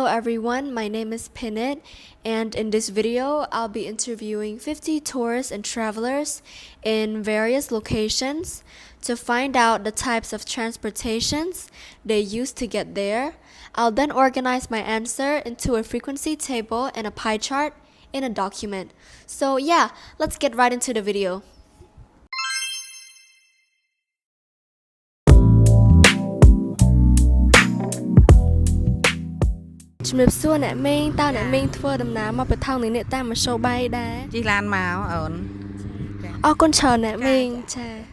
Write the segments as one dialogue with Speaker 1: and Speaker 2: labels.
Speaker 1: everyone, my name is Pinit, and in this video, I'll be interviewing 50 tourists and travelers in various locations to find out the types of transportations they use to get there. I'll then organize my answer into a frequency table and a pie chart in a document. So yeah, let's get right into the video. Chụp xua nè mình tao nè mình thua đầm ná mà bật thang này nè ta mà show bay đá
Speaker 2: Chị Lan màu ổn.
Speaker 1: con chờ nè mình chà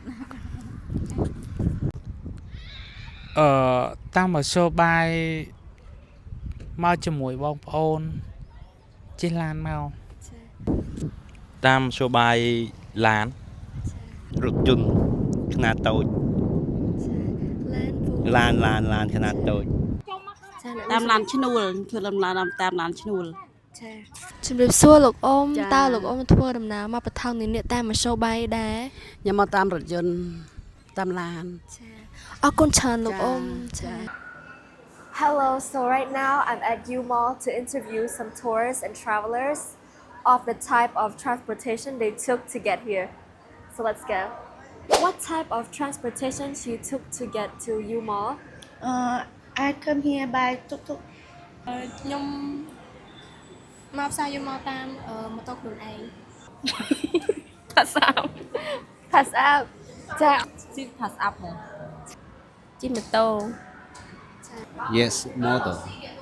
Speaker 3: តាមមកចូលបាយមកជាមួយបងប្អូនជិះឡានមក
Speaker 4: តាមចូលបាយឡានរថយន្តខ្នាតតូចឡានខ្នាតតូច
Speaker 2: តាមឡានឈ្នួលធ្វើដំណើរតាមឡានឈ្នួល
Speaker 1: ជម្រាបសួរលោកអ៊ំតើលោកអ៊ំធ្វើដំណើរមកបឋមនេះនេះតែមក show បាយដែរ
Speaker 2: ខ្ញុំមកតាមរថយន្តតាមឡាន
Speaker 1: អរគុណច្រើនលោកអ៊ំចា Hello, so right now I'm at U Mall to interview some tourists and travelers of the type of transportation they took to get here. So let's go. What type of transportation you took to get to U Mall?
Speaker 5: I come here by tuk-tuk.
Speaker 1: ខ្ញុំមកផ្សារU Mall តាមម៉ូតូខ្លួនឯង Pass up ចា
Speaker 2: ជិះ pass up មក
Speaker 1: ជិះម៉ូតូ
Speaker 4: Yes motor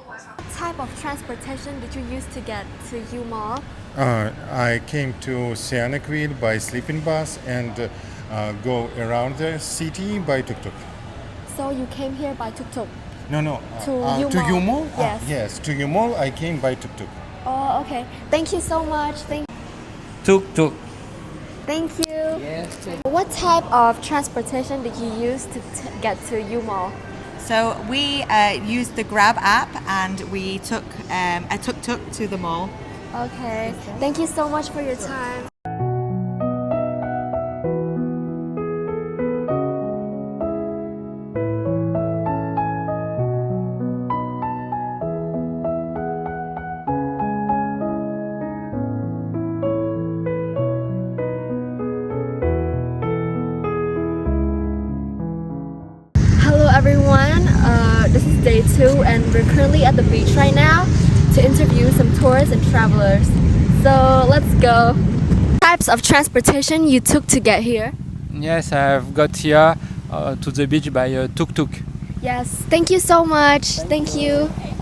Speaker 1: What type of transportation did you use to get to U Mall?
Speaker 6: I came to Sihanoukville by sleeping bus and go around the city by tuk-tuk.
Speaker 1: So you came here by tuk-tuk?
Speaker 6: No.
Speaker 1: To
Speaker 6: to
Speaker 1: U
Speaker 6: U
Speaker 1: Mall?
Speaker 6: Mall?
Speaker 1: Yes.
Speaker 6: Yes, to U Mall I came by tuk-tuk.
Speaker 1: Oh, okay. Thank you so much. Thank you.
Speaker 3: Yes.
Speaker 1: What type of transportation did you use to get to U Mall?
Speaker 7: So we used the Grab app and we took a tuk-tuk to the mall.
Speaker 1: Okay. Thank you so much for your time. Hello everyone, this is day 2 and we're currently at the beach right now to interview some tourists and travelers. So let's go. Types of transportation you took to get here?
Speaker 3: Yes, I've got here to the beach by tuk-tuk.
Speaker 1: Yes, thank you so much. Thank you.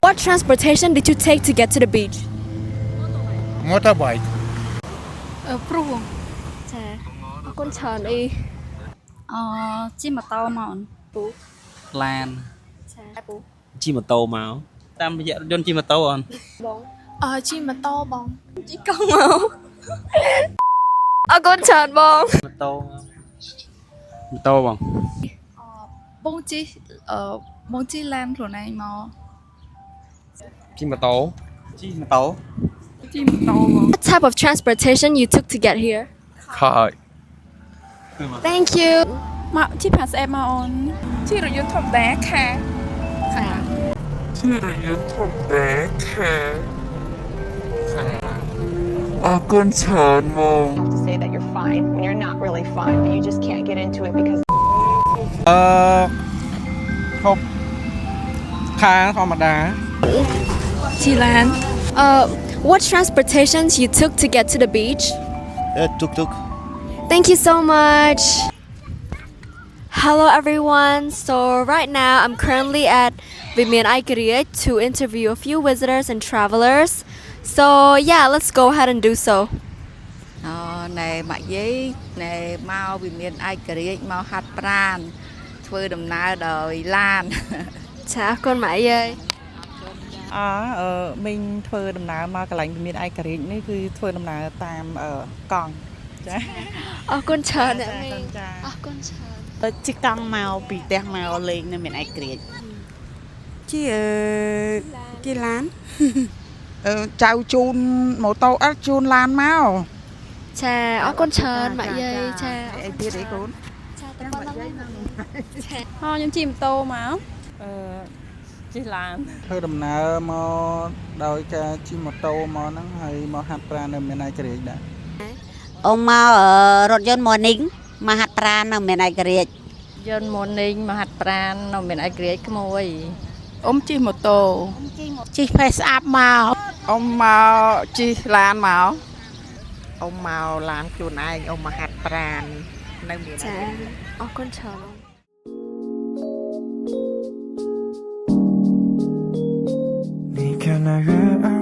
Speaker 1: What transportation did you take to get to the beach?
Speaker 6: Motorbike.
Speaker 2: ព្រុស
Speaker 1: ចាអរគុណច្រើនអី
Speaker 2: ជិះម៉ូតូមក
Speaker 3: ឡាន
Speaker 1: ចាពូ
Speaker 4: ជិះម៉ូតូមកតាមរយៈរថយន្តជិះម៉ូតូអូន
Speaker 1: បង
Speaker 5: ជិះម៉ូតូបង
Speaker 1: ជីកង់មកអរគុណច្រើនបង
Speaker 4: ម៉ូតូ
Speaker 3: ម៉ូតូបង
Speaker 5: បងជិះបងជិះឡានខ្លួនឯងមក
Speaker 4: ជិះម៉ូតូ
Speaker 5: ជិះម៉ូតូបង
Speaker 1: What type of transportation you took to get here?
Speaker 3: ខើ
Speaker 1: Thank you.
Speaker 5: មកជិះ pass up មកអូនជិះរថយន្តធម្មតាខាអរគុណច្រើនមក
Speaker 8: to say that you're fine when you're not really fine, but you just can't get into it because
Speaker 3: ហូបខាងធម្មតា
Speaker 5: ជិះឡាន
Speaker 1: What transportations you took to get to the beach?
Speaker 4: tuk-tuk
Speaker 1: Thank you so much. Hello everyone. So right now I'm currently at Vimian Aikeria to interview a few visitors and travelers. So yeah, let's go ahead and do so.
Speaker 2: ណែម៉ាក់យាយណែមកវាមានឯករាជ្យមកហាត់ប្រាណធ្វើដំណើរដោយឡាន
Speaker 1: ចាអរគុណម៉ាក់យាយ
Speaker 7: មិញធ្វើដំណើរមកកន្លែងវិមានឯករាជ្យនេះគឺធ្វើដំណើរតាមកង់ចា
Speaker 1: អរគុណច្រើនអ្នកមីង
Speaker 7: ចា
Speaker 1: អរគុណច្រើន
Speaker 2: ជិះកង់មកពីផ្ទះមកលេងនៅមានឯករាជ្យ
Speaker 7: ជិះឡានចៅជូនម៉ូតូអត់ជូនឡានមក
Speaker 1: ចាអរគុណច្រើនម៉ាក់យាយចា
Speaker 7: អីទៀតអីកូន
Speaker 1: ចាតប៉ុណ្ណឹង
Speaker 5: ខ្ញុំជិះម៉ូតូមក
Speaker 7: ជ
Speaker 2: ជិះឡាន
Speaker 3: ធ្វើដំណើរមកដោយការជិះម៉ូតូមកហ្នឹងហើយមកហាត់ប្រាណនៅមានឯករាជ្យដែរ
Speaker 9: ông mau rốt dân morning mà hạt pran nó miền Ai Cập
Speaker 2: យន្តមុននេះមកហាត់ប្រាណនៅមានឯករាជ្យក្មួយ
Speaker 5: អ៊ំជិះម៉ូតូ
Speaker 9: chỉ phải sạp màu
Speaker 5: អ៊ំមកជិះឡានមក
Speaker 2: ông mau làm chuồn anh ông mà hạt pranនៅមាន
Speaker 1: ចាអរគុណច្រើន
Speaker 10: 네가 나를